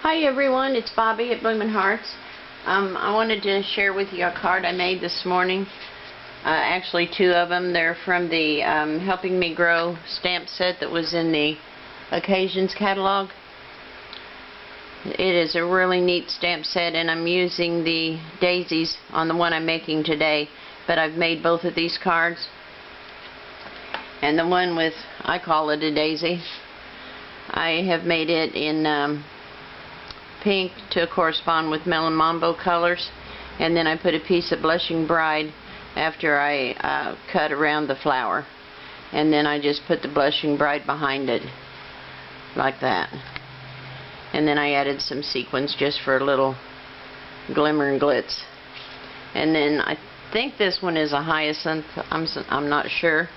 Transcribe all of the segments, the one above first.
Hi everyone, it's Bobbie at Bloominhearts. I wanted to share with you a card I made this morning. Actually two of them. They're from the Helping Me Grow stamp set that was in the Occasions catalog. It is a really neat stamp set, and I'm using the daisies on the one I'm making today, but I've made both of these cards. And the one with, I call it a daisy, I have made it in pink to correspond with Melon Mambo colors, and then I put a piece of Blushing Bride after I cut around the flower, and then I just put the Blushing Bride behind it like that, and then I added some sequins just for a little glimmer and glitz. And then I think this one is a hyacinth, I'm not sure,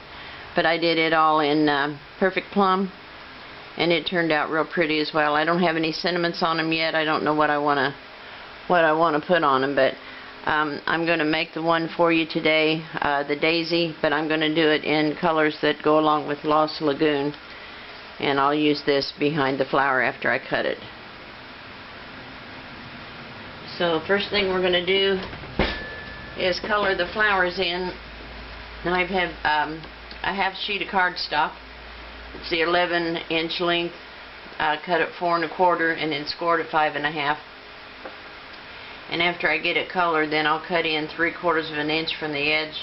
but I did it all in Perfect Plum, and it turned out real pretty as well. I don't have any sentiments on them yet. I don't know what I want to put on them, but I'm going to make the one for you today, the daisy, but I'm going to do it in colors that go along with Lost Lagoon, and I'll use this behind the flower after I cut it. So first thing we're going to do is color the flowers in. And I have a half sheet of cardstock. It's the 11-inch length, cut at 4 1/4 and then scored at 5 1/2. And after I get it colored, then I'll cut in 3/4 of an inch from the edge,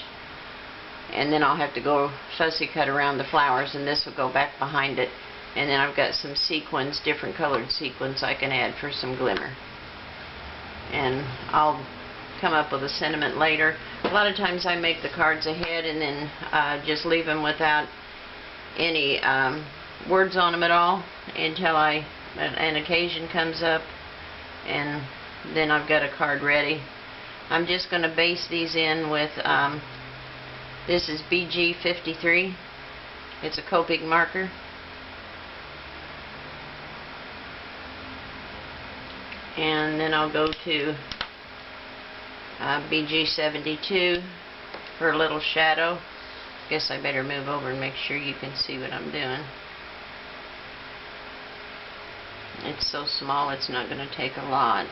and then I'll have to go fussy cut around the flowers, and this will go back behind it. And then I've got some sequins, different colored sequins I can add for some glimmer. And I'll come up with a sentiment later. A lot of times I make the cards ahead and then just leave them without any words on them at all until an occasion comes up, and then I've got a card ready. I'm just going to base these in with this is BG53. It's a Copic marker. And then I'll go to BG72 for a little shadow. Guess I better move over and make sure you can see what I'm doing. It's so small it's not going to take a lot,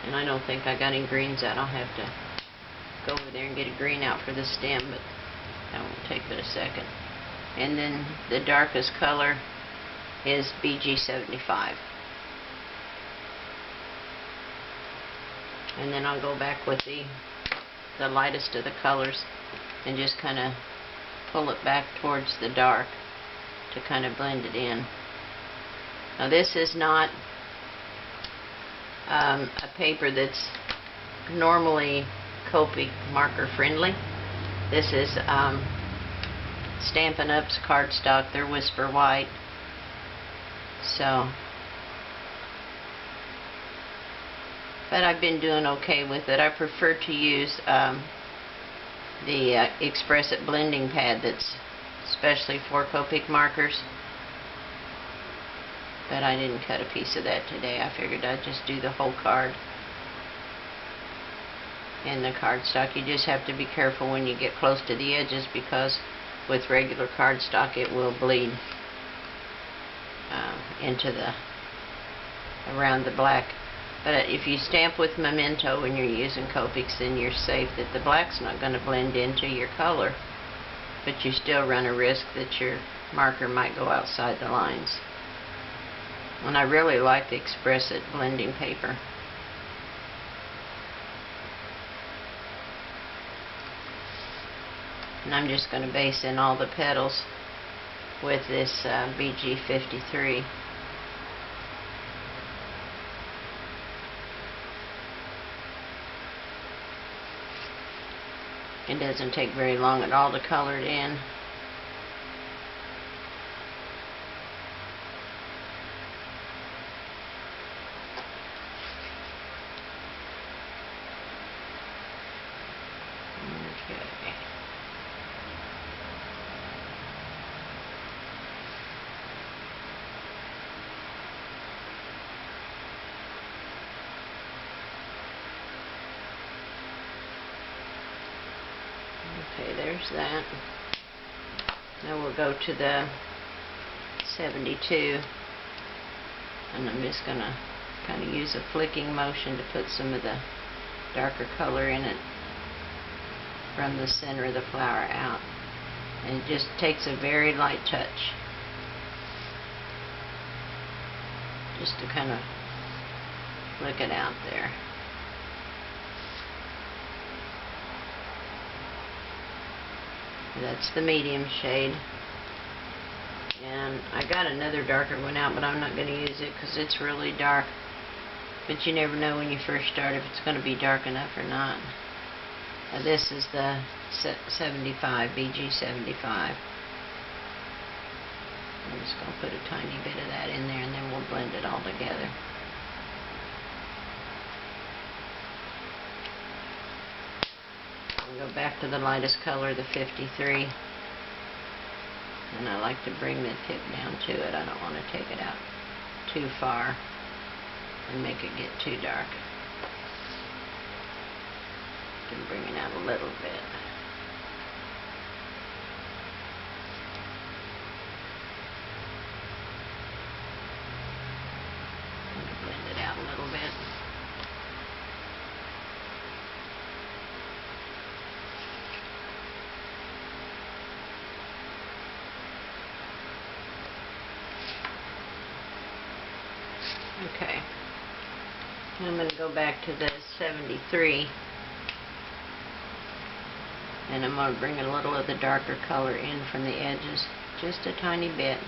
and I don't think I got any greens out. I'll have to go over there and get a green out for the stem, but that won't take but a second. And then the darkest color is BG75. And then I'll go back with the lightest of the colors and just kind of pull it back towards the dark to kind of blend it in. Now this is not a paper that's normally Copic marker friendly. This is StampinUp's Cardstock. They're Whisper White. So, but I've been doing okay with it. I prefer to use the Express It blending pad that's especially for Copic markers, but I didn't cut a piece of that today. I figured I'd just do the whole card in the cardstock. You just have to be careful when you get close to the edges, because with regular cardstock it will bleed into around the black. But if you stamp with Memento when you're using Copics, then you're safe that the black's not going to blend into your color, but you still run a risk that your marker might go outside the lines. And I really like the Express It blending paper. And I'm just going to base in all the petals with this BG53. It doesn't take very long at all to color it in. Okay. Okay, there's that. Now we'll go to the 72. And I'm just going to kind of use a flicking motion to put some of the darker color in it from the center of the flower out. And it just takes a very light touch just to kind of flick it out there. That's the medium shade. And I got another darker one out, but I'm not going to use it because it's really dark. But you never know when you first start if it's going to be dark enough or not. This is the 75, BG75. I'm just going to put a tiny bit of that in there, and then we'll blend it all together. I'll go back to the lightest color, the 53. And I like to bring the tip down to it. I don't want to take it out too far and make it get too dark. Can bring it out a little bit. Blend it out a little bit. Okay. I'm going to go back to the 73. And I'm going to bring a little of the darker color in from the edges, just a tiny bit.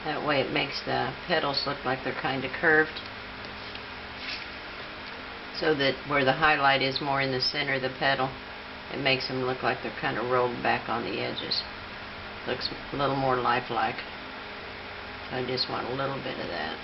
That way it makes the petals look like they're kind of curved, so that where the highlight is more in the center of the petal, it makes them look like they're kind of rolled back on the edges. Looks a little more lifelike. So I just want a little bit of that.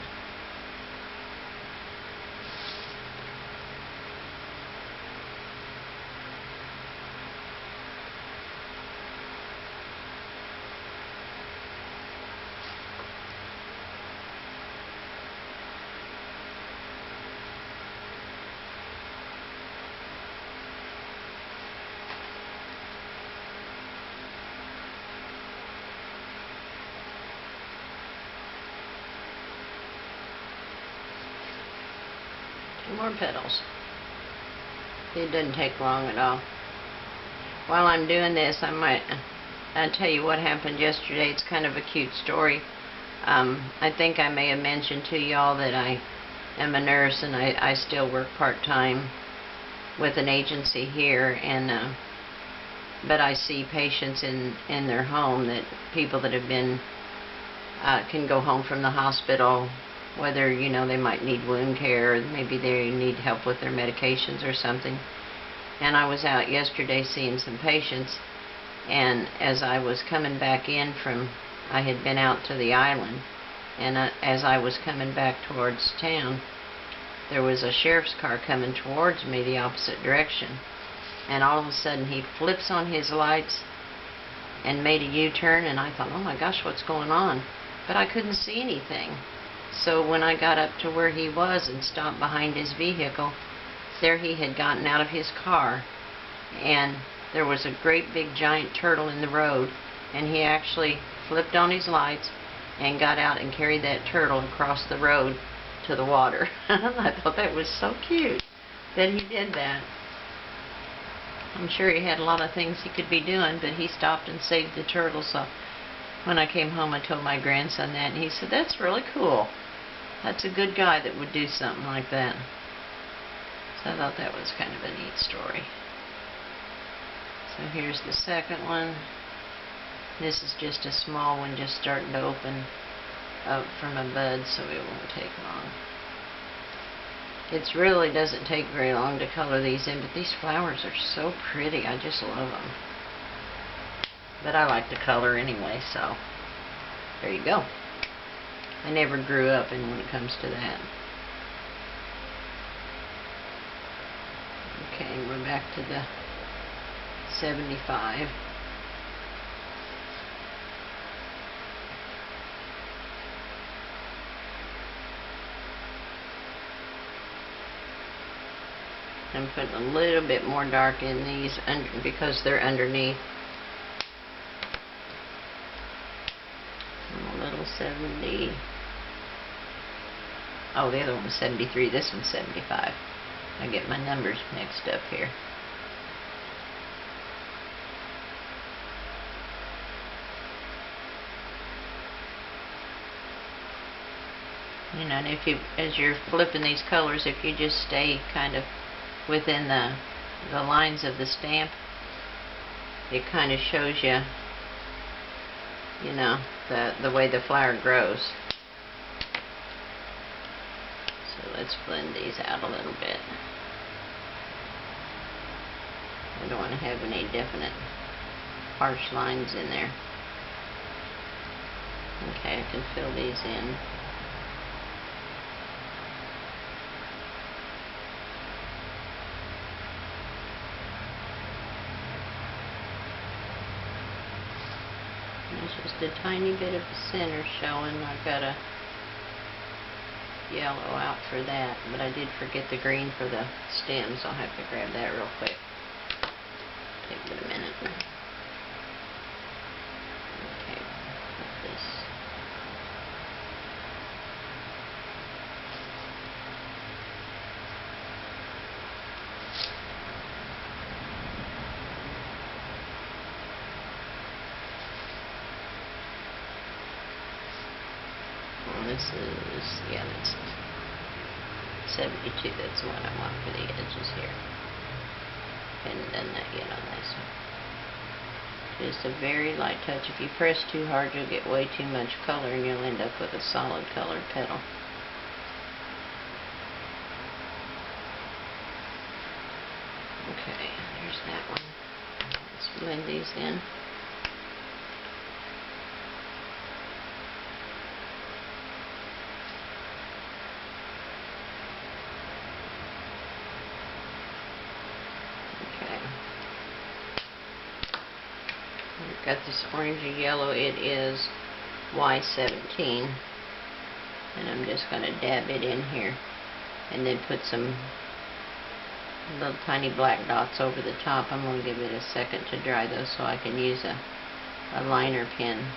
More petals. It doesn't take long at all. While I'm doing this, I'll tell you what happened yesterday. It's kind of a cute story. I think I may have mentioned to y'all that I am a nurse, and I still work part-time with an agency here, and but I see patients in their home, that people that have been can go home from the hospital, whether, you know, they might need wound care, or maybe they need help with their medications or something. And I was out yesterday seeing some patients, and as I was coming back in from, I had been out to the island, and as I was coming back towards town, there was a sheriff's car coming towards me the opposite direction, and all of a sudden he flips on his lights and made a U-turn, and I thought, oh my gosh, what's going on? But I couldn't see anything. So when I got up to where he was and stopped behind his vehicle, there he had gotten out of his car, and there was a great big giant turtle in the road, and he actually flipped on his lights and got out and carried that turtle across the road to the water. I thought that was so cute that he did that. I'm sure he had a lot of things he could be doing, but he stopped and saved the turtle. So when I came home, I told my grandson that, and he said, that's really cool. That's a good guy that would do something like that. So I thought that was kind of a neat story. So here's the second one. This is just a small one, just starting to open up from a bud, so it won't take long. It really doesn't take very long to color these in, but these flowers are so pretty. I just love them. But I like to color anyway, so there you go. I never grew up when it comes to that. Okay, we're back to the 75. I'm putting a little bit more dark in these because they're underneath. A little 70. oh, the other one was 73, this one's 75. I get my numbers mixed up here. You know, and if you, as you're flipping these colors, if you just stay kind of within the lines of the stamp, it kind of shows you, you know, the way the flower grows. So let's blend these out a little bit. I don't want to have any definite harsh lines in there. Okay, I can fill these in. There's just a tiny bit of the center showing. I've got a yellow out for that, but I did forget the green for the stems. I'll have to grab that real quick. Take it a minute. Okay, put this. This is, yeah, that's 72. That's the one I want for the edges here. Hadn't done that yet on this one. Just a very light touch. If you press too hard, you'll get way too much color and you'll end up with a solid colored petal. Okay, there's that one. Let's blend these in. Got this orangey yellow. It is Y17, and I'm just going to dab it in here and then put some little tiny black dots over the top. I'm going to give it a second to dry though, so I can use a liner pen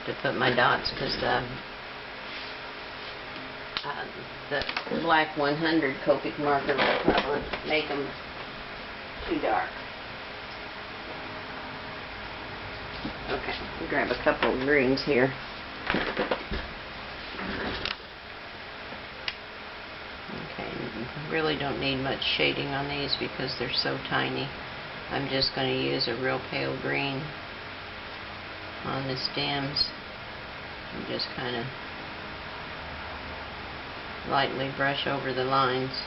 to put my dots, because the black 100 Copic marker will probably make them too dark. Okay, I'll grab a couple of greens here. Okay, really don't need much shading on these because they're so tiny. I'm just going to use a real pale green on the stems and just kind of lightly brush over the lines.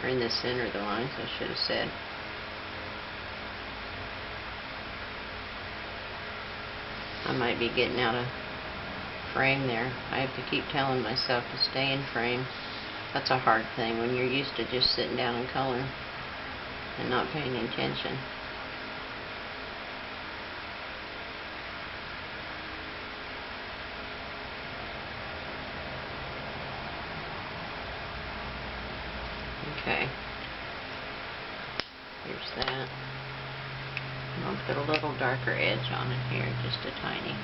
Or in the center of the lines, I should have said. I might be getting out of frame there. I have to keep telling myself to stay in frame. That's a hard thing when you're used to just sitting down and coloring and not paying attention. Okay. Here's that. I'll put a little darker edge on it here, just a tiny.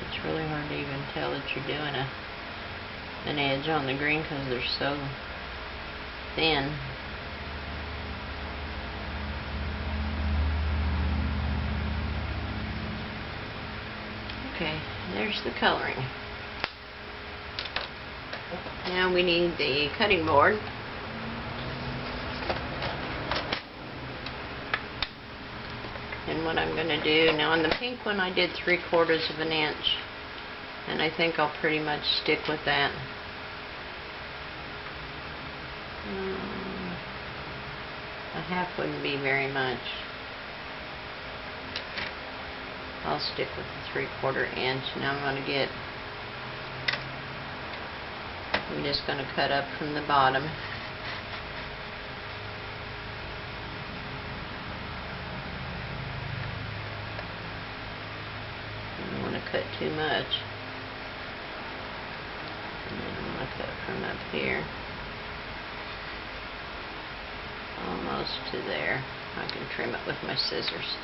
It's really hard to even tell that you're doing an edge on the green because they're so thin. Okay, there's the coloring. Now we need the cutting board. And what I'm going to do, now on the pink one I did 3/4 of an inch. And I think I'll pretty much stick with that. A half wouldn't be very much. I'll stick with the 3/4 inch. Now I'm just going to cut up from the bottom. cut too much. And then I'm going to cut from up here almost to there. I can trim it with my scissors.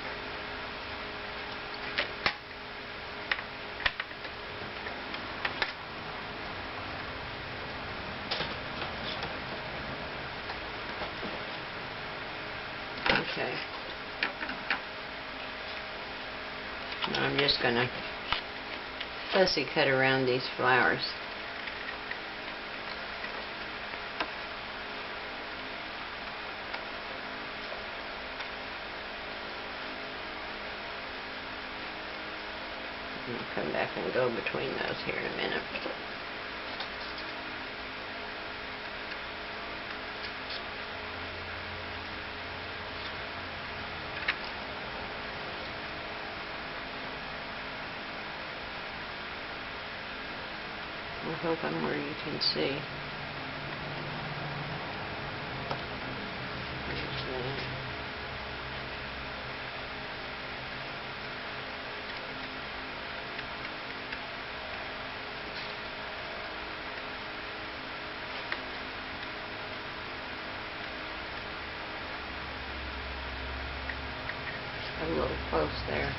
Okay. Now I'm just going to fussy cut around these flowers. I'll come back and go between those here in a minute. I hope I'm where you can see. A little close there.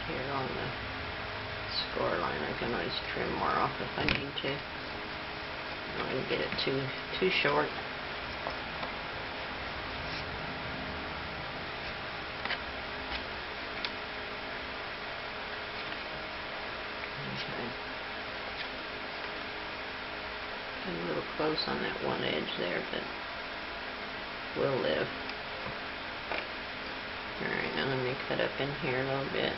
Here on the score line, I can always trim more off if I need to. I don't want to get it too short. Okay. A little close on that one edge there, but we'll live. Alright, now let me cut up in here a little bit.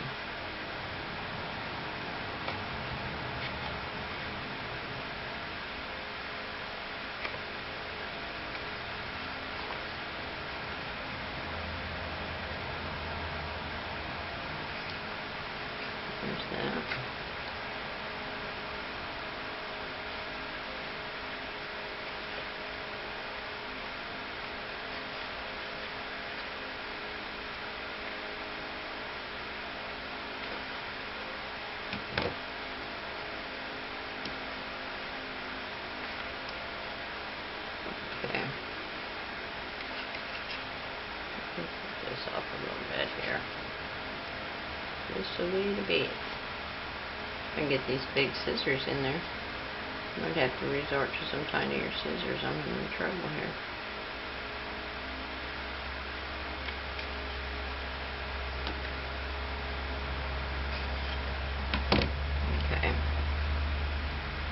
There's that. Okay. Put this off a little bit here. Just a little bit. If I can get these big scissors in there. I might have to resort to some tinier scissors. I'm in trouble here. Okay.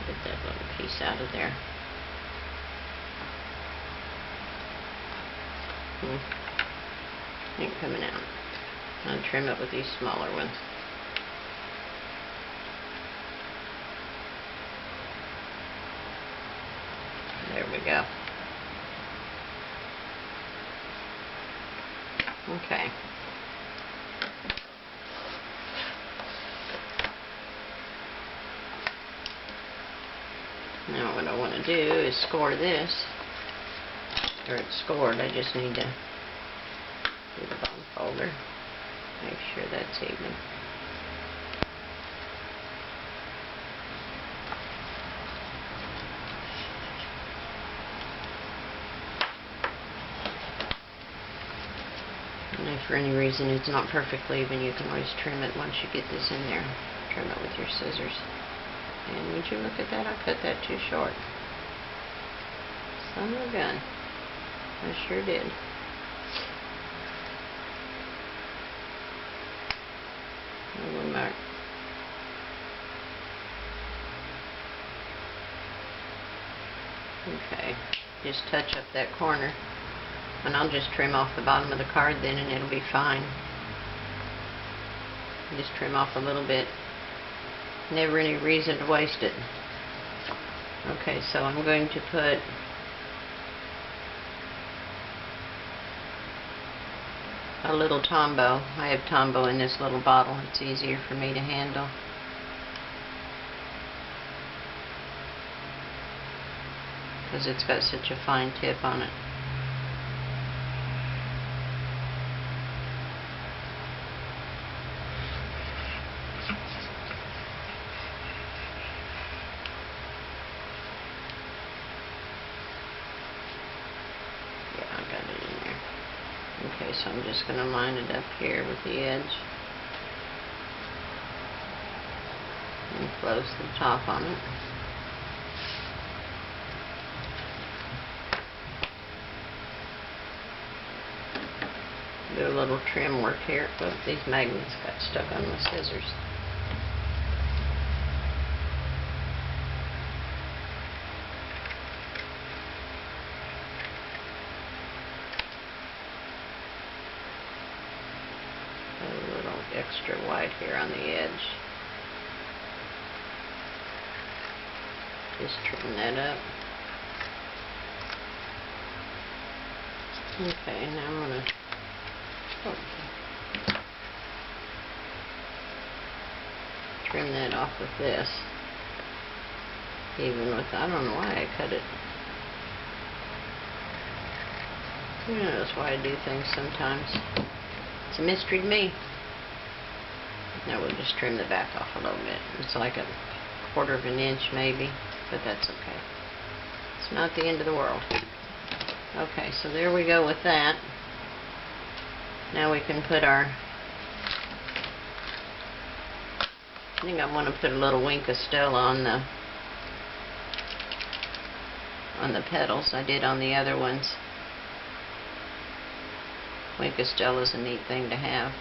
Get that little piece out of there. Ain't coming out. I'll trim it with these smaller ones. There we go. Okay. Now what I want to do is score this. Or it's scored, I just need to do the bottom folder. Make sure that's even. And if for any reason it's not perfectly even, you can always trim it once you get this in there. Trim it with your scissors. And would you look at that? I cut that too short. Son of a gun. I sure did. A little mark. Okay. Just touch up that corner. And I'll just trim off the bottom of the card then and it'll be fine. Just trim off a little bit. Never any reason to waste it. Okay, so I'm going to put a little Tombow. I have Tombow in this little bottle. It's easier for me to handle. Because it's got such a fine tip on it. Yeah, I got it in there. Okay, so I'm just going to line it up here with the edge. And close the top on it. Do a little trim work here. But these magnets got stuck on my scissors. A little extra white here on the edge. Just trim that up. Okay, now I'm going to trim that off with this. Even with, I don't know why I cut it. Who knows why I do things sometimes. It's a mystery to me. Now we'll just trim the back off a little bit. It's like a 1/4 of an inch maybe, but that's okay. It's not the end of the world. Okay, so there we go with that. Now we can put our, I think I want to put a little wink of Stella on the petals. I did on the other ones. Wink of Stella is a neat thing to have.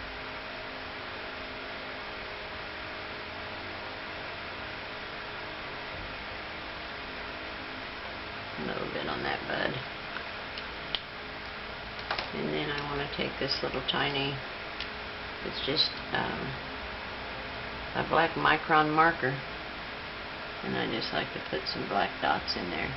A little bit on that bud. And then I want to take this little tiny, it's just a black micron marker, and I just like to put some black dots in there.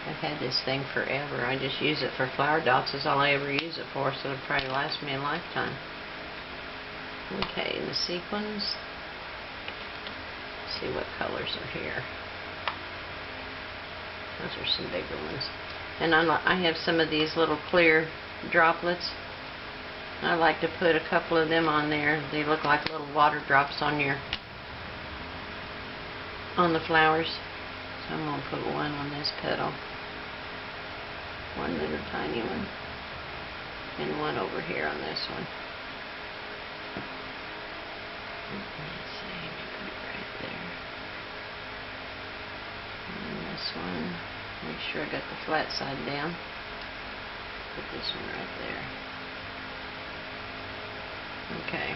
I've had this thing forever. I just use it for flower dots. Is all I ever use it for, so it'll probably last me a lifetime. Okay, and the sequins. See what colors are here. Those are some bigger ones. And I have some of these little clear droplets. I like to put a couple of them on there. They look like little water drops on the flowers. So I'm going to put one on this petal. One little tiny one. And one over here on this one. Let's see, put it right there. And this one, make sure I got the flat side down. Put this one right there. Okay.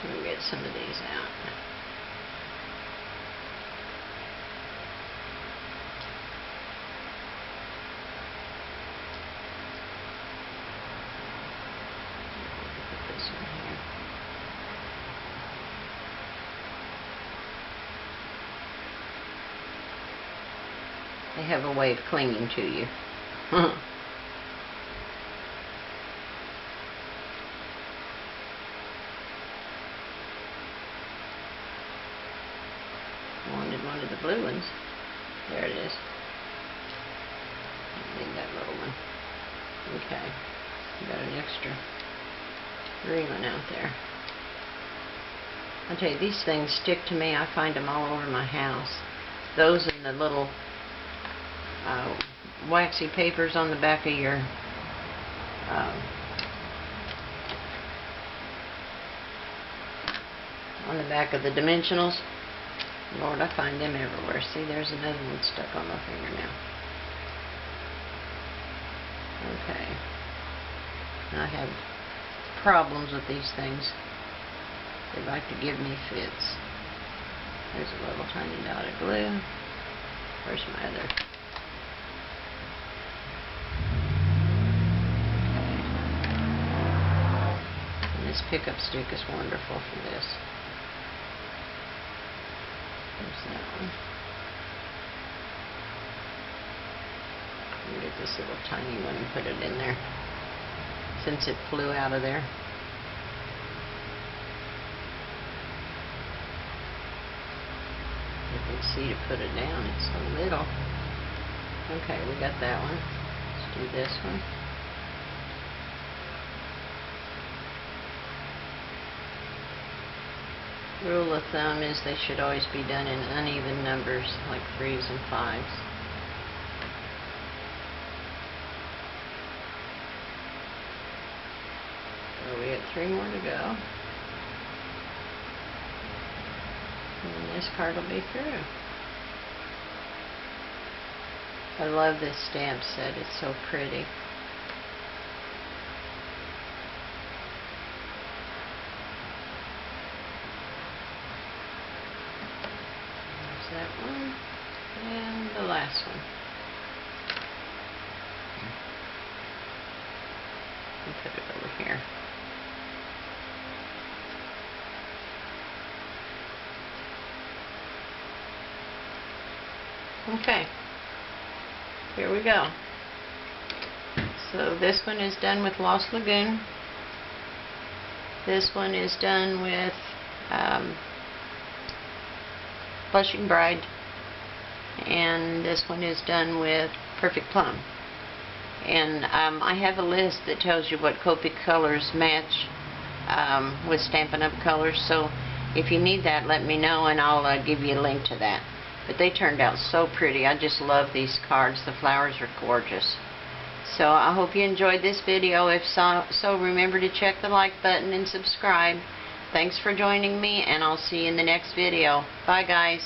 We'll get some of these out. They have a way of clinging to you. I wanted one of the blue ones. There it is. I need that little one. Okay. Got an extra green one out there. I'll tell you, these things stick to me. I find them all over my house. Those and the little waxy papers on the back of your on the back of the dimensionals. Lord, I find them everywhere. See, there's another one stuck on my finger now. Okay. I have problems with these things. They like to give me fits. There's a little tiny dot of glue. Where's my other? And this pickup stick is wonderful for this. There's that one. I'll get this little tiny one and put it in there, since it flew out of there. You can see to put it down, it's so little. Okay, we got that one. Let's do this one. Rule of thumb is they should always be done in uneven numbers, like 3s and 5s. So we have 3 more to go. And this card will be through. I love this stamp set, it's so pretty. That one and the last one. I'll put it over here. Okay, here we go. So this one is done with Lost Lagoon. This one is done with Blushing Bride, and this one is done with Perfect Plum. And I have a list that tells you what Copic colors match with Stampin' Up! Colors, so if you need that, let me know and I'll give you a link to that. But they turned out so pretty. I just love these cards. The flowers are gorgeous. So I hope you enjoyed this video. If so, remember to check the like button and subscribe. Thanks for joining me, and I'll see you in the next video. Bye, guys.